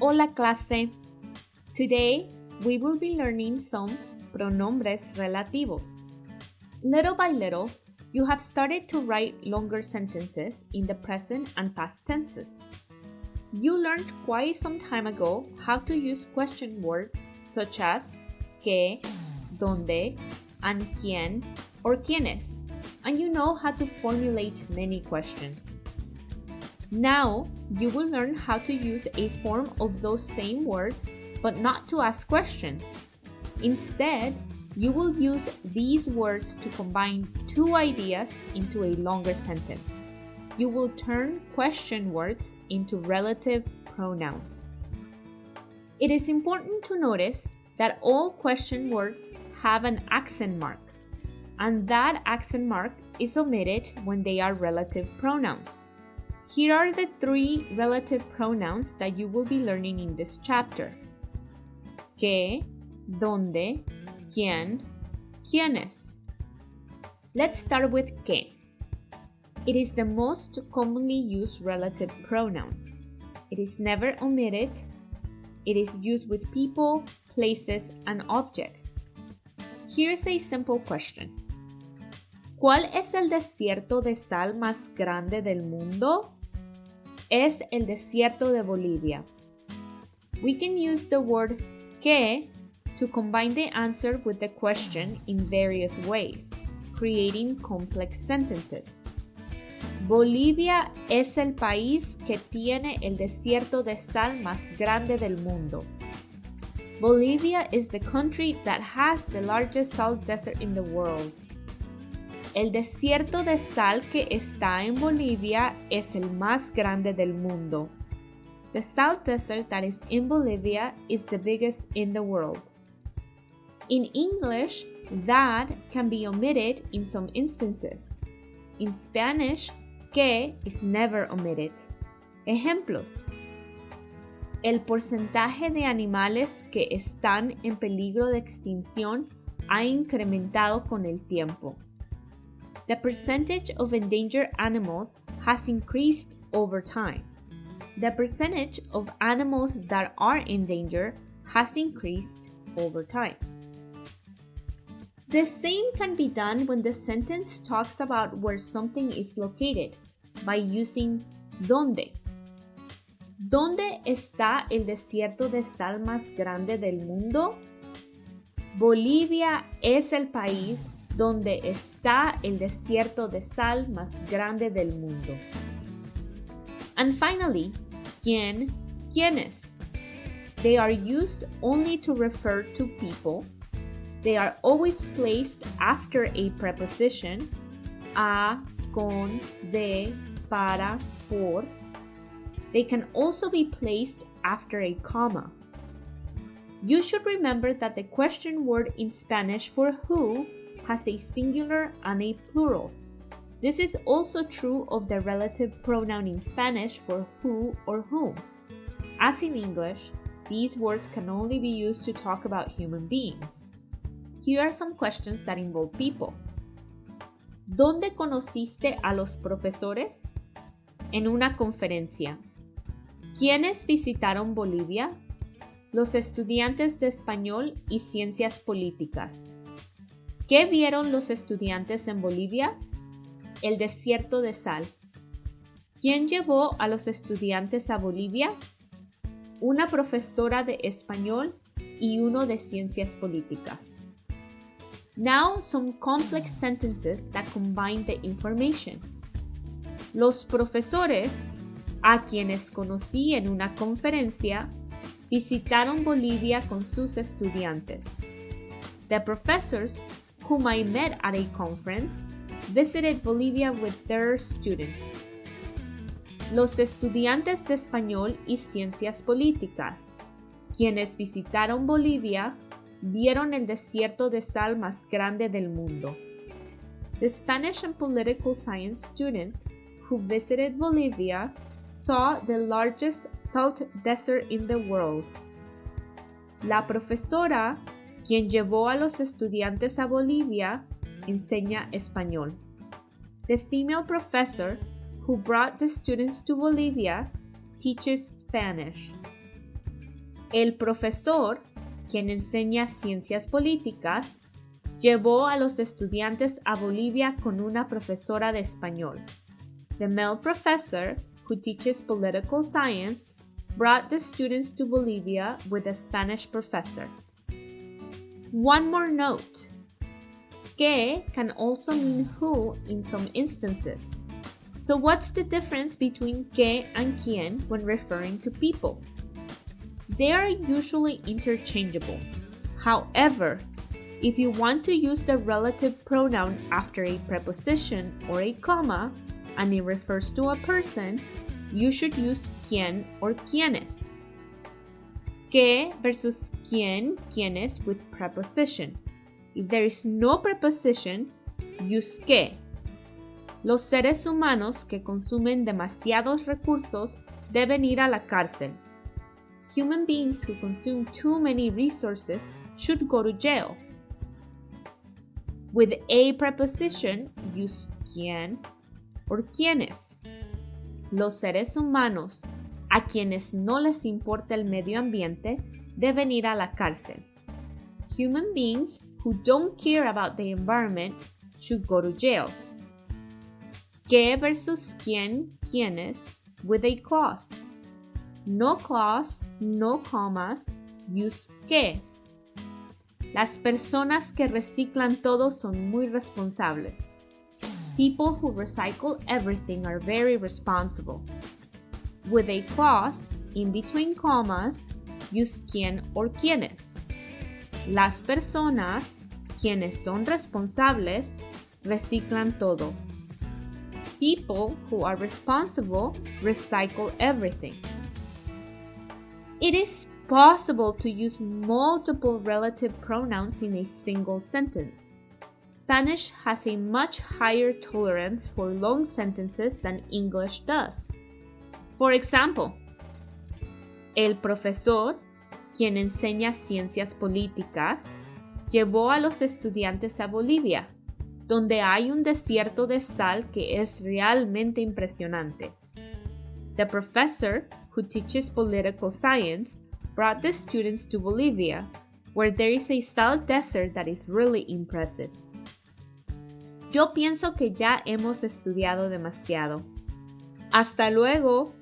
Hola clase. Today we will be learning some pronombres relativos. Little by little, you have started to write longer sentences in the present and past tenses. You learned quite some time ago how to use question words such as qué, dónde, and quién or quiénes, and you know how to formulate many questions. Now, you will learn how to use a form of those same words, but not to ask questions. Instead, you will use these words to combine two ideas into a longer sentence. You will turn question words into relative pronouns. It is important to notice that all question words have an accent mark, and that accent mark is omitted when they are relative pronouns. Here are the three relative pronouns that you will be learning in this chapter. ¿Qué, dónde, quién, quiénes? Let's start with ¿qué? It is the most commonly used relative pronoun. It is never omitted. It is used with people, places, and objects. Here's a simple question. ¿Cuál es el desierto de sal más grande del mundo? Es el desierto de Bolivia. We can use the word ¿qué? To combine the answer with the question in various ways, creating complex sentences. Bolivia es el país que tiene el desierto de sal más grande del mundo. Bolivia is the country that has the largest salt desert in the world. El desierto de sal que está en Bolivia es el más grande del mundo. The salt desert that is in Bolivia is the biggest in the world. In English, that can be omitted in some instances. In Spanish, que is never omitted. Ejemplos. El porcentaje de animales que están en peligro de extinción ha incrementado con el tiempo. The percentage of endangered animals has increased over time. The percentage of animals that are in danger has increased over time. The same can be done when the sentence talks about where something is located by using ¿dónde? ¿Dónde está el desierto de sal más grande del mundo? Bolivia es el país donde está el desierto de sal más grande del mundo. And finally, ¿quién? ¿Quiénes? They are used only to refer to people. They are always placed after a preposition, a, con, de, para, por. They can also be placed after a comma. You should remember that the question word in Spanish for who has a singular and a plural. This is also true of the relative pronoun in Spanish for who or whom. As in English, these words can only be used to talk about human beings. Here are some questions that involve people. ¿Dónde conociste a los profesores? En una conferencia. ¿Quiénes visitaron Bolivia? Los estudiantes de español y ciencias políticas. ¿Qué vieron los estudiantes en Bolivia? El desierto de sal. ¿Quién llevó a los estudiantes a Bolivia? Una profesora de español y uno de ciencias políticas. Now, some complex sentences that combine the information. Los profesores, a quienes conocí en una conferencia, visitaron Bolivia con sus estudiantes. The professors, whom I met at a conference, visited Bolivia with their students. Los estudiantes de español y ciencias políticas, quienes visitaron Bolivia, vieron el desierto de sal más grande del mundo. The Spanish and political science students who visited Bolivia saw the largest salt desert in the world. La profesora, quien llevó a los estudiantes a Bolivia, enseña español. The female professor who brought the students to Bolivia teaches Spanish. El profesor, quien enseña ciencias políticas, llevó a los estudiantes a Bolivia con una profesora de español. The male professor, who teaches political science, brought the students to Bolivia with a Spanish professor. One more note. Que can also mean who in some instances. So what's the difference between que and quien when referring to people? They are usually interchangeable. However, if you want to use the relative pronoun after a preposition or a comma, and it refers to a person, you should use quien or quienes. Que versus quien, quienes with preposition. If there is no preposition, use que. Los seres humanos que consumen demasiados recursos deben ir a la cárcel. Human beings who consume too many resources should go to jail. With a preposition, use quien or quienes. Los seres humanos a quienes no les importa el medio ambiente deben ir a la cárcel. Human beings who don't care about the environment should go to jail. Que versus quien, quienes, with a clause. No clause, no comas, use que. Las personas que reciclan todo son muy responsables. People who recycle everything are very responsible. With a clause, in between commas, use quien or quienes. Las personas, quienes son responsables, reciclan todo. People who are responsible recycle everything. It is possible to use multiple relative pronouns in a single sentence. Spanish has a much higher tolerance for long sentences than English does. For example, el profesor, quien enseña ciencias políticas, llevó a los estudiantes a Bolivia, donde hay un desierto de sal que es realmente impresionante. The professor, who teaches political science, brought the students to Bolivia, where there is a salt desert that is really impressive. Yo pienso que ya hemos estudiado demasiado. Hasta luego.